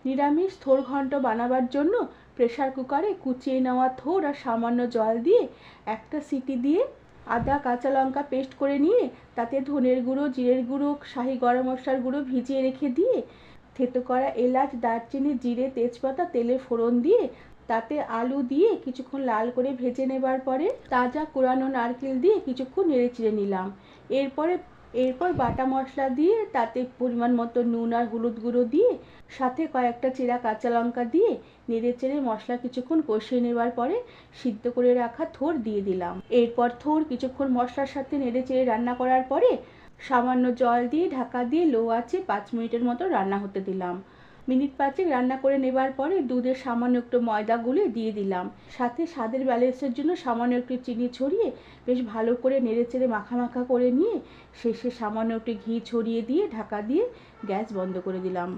নিরামিষ থোর ঘন্ট বানাবার জন্য প্রেসার কুকারে কুচিয়ে নেওয়া থোর আর সামান্য জল দিয়ে একটা সিটি দিয়ে আদা কাঁচা লঙ্কা পেস্ট করে নিয়ে তাতে ধনের গুঁড়ো, জিরের গুঁড়ো, শাহি গরম মশলার গুঁড়ো ভিজিয়ে রেখে দিয়ে থেতো করা এলাচ, দারচিনি, জিরে, তেজপাতা তেলে ফোড়ন দিয়ে তাতে আলু দিয়ে কিছুক্ষণ লাল করে ভেজে নেবার পরে তাজা কোরানো নারকেল দিয়ে কিছুক্ষণ নেড়েচেড়ে নিলাম। এরপর বাটা মশলা দিয়ে তাতে পরিমাণ মতো নুন আর হলুদ গুঁড়ো দিয়ে সাথে কয়েকটা চেরা কাঁচা লঙ্কা দিয়ে নেড়েচেড়ে মশলা কিছুক্ষণ কষিয়ে নেবার পরে সিদ্ধ করে রাখা থোর দিয়ে দিলাম। এরপর থোর কিছুক্ষণ মশলার সাথে নেড়েচেড়ে রান্না করার পরে সামান্য জল দিয়ে ঢাকা দিয়ে লো আঁচে 5 মিনিটের মতো রান্না হতে দিলাম। মিনিট 5 রান্না করে নেবার পরে দুধে সামান্য একটু ময়দা গুলে দিয়ে দিলাম। সাথে স্বাদের ব্যালেন্সের জন্য সামান্য একটু চিনি ছড়িয়ে বেশ ভালো করে নেড়েচেড়ে মাখা করে নিয়ে শেষে সামান্য একটু ঘি ছড়িয়ে দিয়ে ঢাকা দিয়ে গ্যাস বন্ধ করে দিলাম।